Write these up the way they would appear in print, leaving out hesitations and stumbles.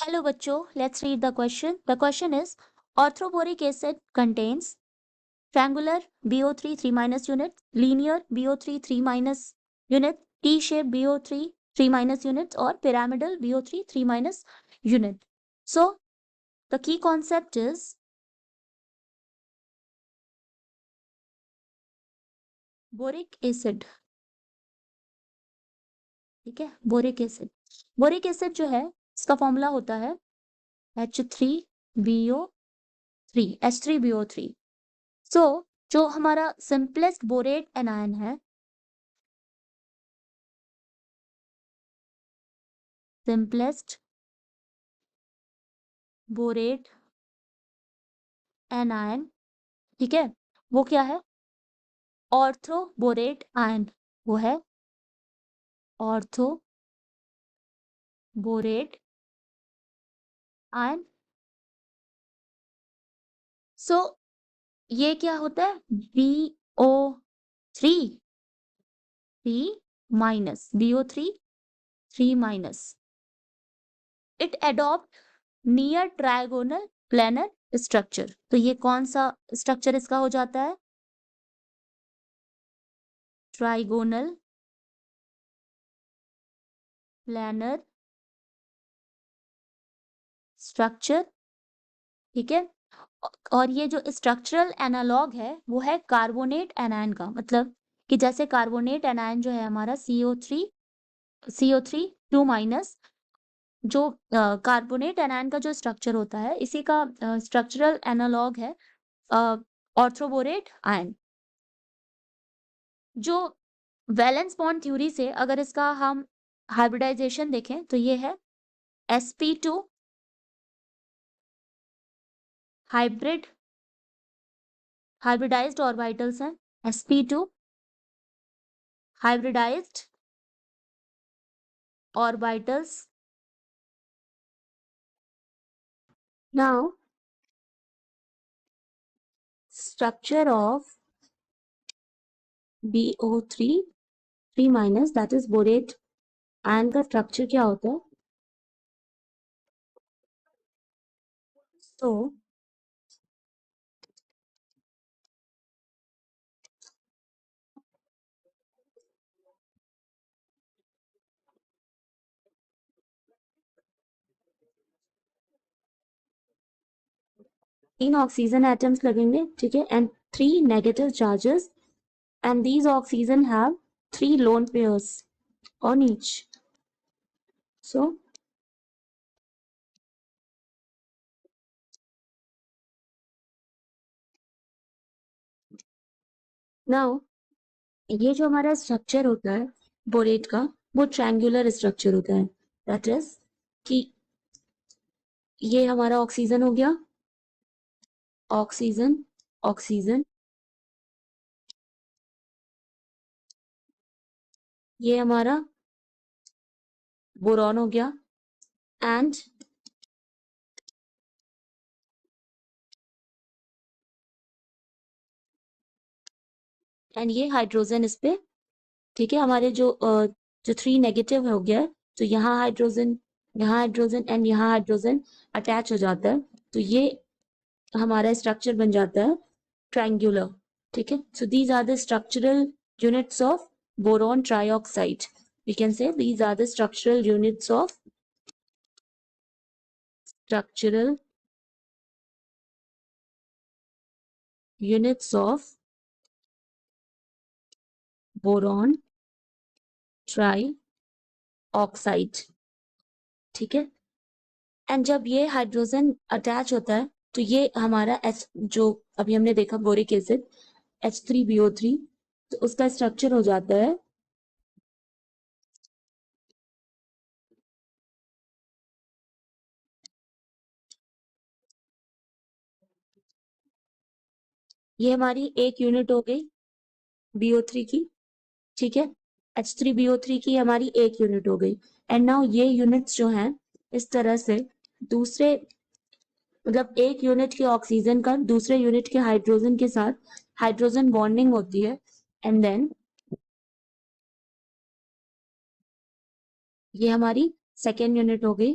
Hello bachcho, let's read the question. The question is orthoboric acid contains triangular BO3 3 minus unit, linear BO3 3 minus unit, T-shaped BO3 3 minus units or pyramidal BO3 3 minus unit. So the key concept is boric acid. ठीक है, boric acid. Boric acid जो है इसका formula होता है H3BO3, H3BO3. सो जो हमारा simplest borate anion है, सिंपलेस्ट बोरेट एनायन, ठीक है, वो क्या है? Ortho borate ion. वो है ऑर्थो बोरेट आयन. सो ये क्या होता है? BO3 3 minus BO3 3 minus. It adopt near trigonal planar structure. तो ये कौन सा स्ट्रक्चर इसका हो जाता है? Trigonal planar structure. ठीक है. और ये जो स्ट्रक्चरल एनालॉग है वो है कार्बोनेट एनायन का. मतलब कि जैसे कार्बोनेट एनायन जो है हमारा CO3 2 माइनस, जो कार्बोनेट एनायन का जो स्ट्रक्चर होता है इसी का स्ट्रक्चरल एनालॉग है ऑर्थोबोरेट आयन. जो वैलेंस बॉन्ड थ्योरी से अगर इसका हम हाइब्रिडाइजेशन देखें तो ये है sp2 हाइब्रिडाइज्ड ऑर्बिटल्स हैं. sp2 hybridised orbitals. Now, structure of BO3 3 minus, that is borate ion का structure क्या होता है? So, तीन ऑक्सीजन एटम्स लगेंगे, ठीक है, and 3 negative charges, and these oxygen have 3 lone pairs on each. So, now ये जो हमारा स्ट्रक्चर होता है बोरेट का वो ट्रायंगुलर स्ट्रक्चर होता है. दैट इज कि ये हमारा ऑक्सीजन हो गया, ऑक्सीजन ऑक्सीजन, ये हमारा बोरॉन हो गया, एंड ये हाइड्रोजन इस पे. ठीक है, हमारे जो 3 नेगेटिव हो गया तो यहाँ हाइड्रोजन एंड यहाँ हाइड्रोजन अटैच हो जाता है. तो ये हमारा स्ट्रक्चर बन जाता है ट्रायंगुलर. ठीक है. So these are the structural units of boron trioxide. We can say these are the structural units of boron trioxide. ठीक है. एंड जब ये हाइड्रोजन अटैच होता है तो ये हमारा H, जो अभी हमने देखा बोरिक एसिड H3BO3, तो उसका स्ट्रक्चर हो जाता है ये हमारी एक यूनिट हो गई BO3 की. ठीक है. H3BO3 की हमारी एक यूनिट हो गई. एंड नाउ ये यूनिट्स जो हैं इस तरह से दूसरे, मतलब एक यूनिट के ऑक्सीजन का दूसरे यूनिट के हाइड्रोजन के साथ हाइड्रोजन बॉन्डिंग होती है. एंड देन ये हमारी सेकेंड यूनिट हो गई.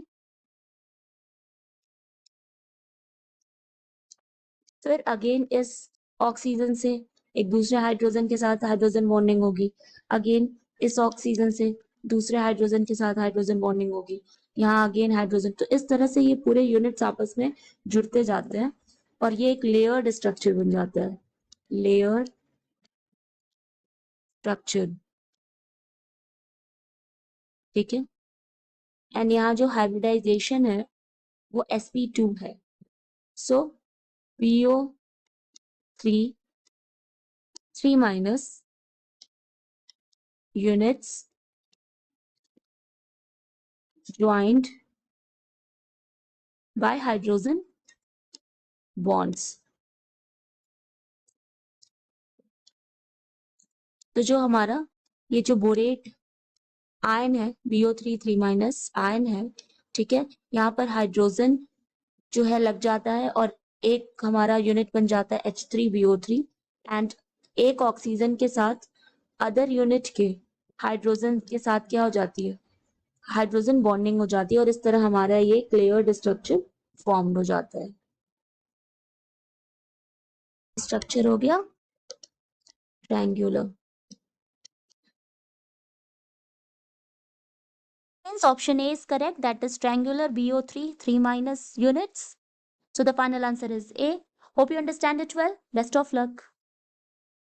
फिर अगेन इस ऑक्सीजन से एक दूसरे हाइड्रोजन के साथ हाइड्रोजन बॉन्डिंग होगी, अगेन इस ऑक्सीजन से दूसरे हाइड्रोजन के साथ हाइड्रोजन बॉन्डिंग होगी, यहाँ अगेन हाइड्रोजन। तो इस तरह से ये पूरे यूनिट्स आपस में जुड़ते जाते हैं और ये एक लेयर्ड स्ट्रक्चर बन जाता है, लेयर स्ट्रक्चर। ठीक है, एंड यहाँ जो हाइब्रिडाइजेशन है वो sp2 है, सो PO3 3- units joined by hydrogen bonds। तो जो हमारा ये जो बोरेट आयन है BO3 3- आयन है, ठीक है, यहाँ पर हाइड्रोजन जो है लग जाता है और एक हमारा यूनिट बन जाता है H3BO3 एंड एक ऑक्सीजन के साथ अदर यूनिट के हाइड्रोजन के साथ क्या हो जाती है, हाइड्रोजन बॉन्डिंग हो जाती है और इस तरह हमारा ये क्लेयर्ड स्ट्रक्चर फॉर्म्ड हो जाता है। स्ट्रक्चर हो गया triangular. Hence option A is correct, that is triangular BO3 3- units. So the final answer is A. Hope you understand it well. Best of luck.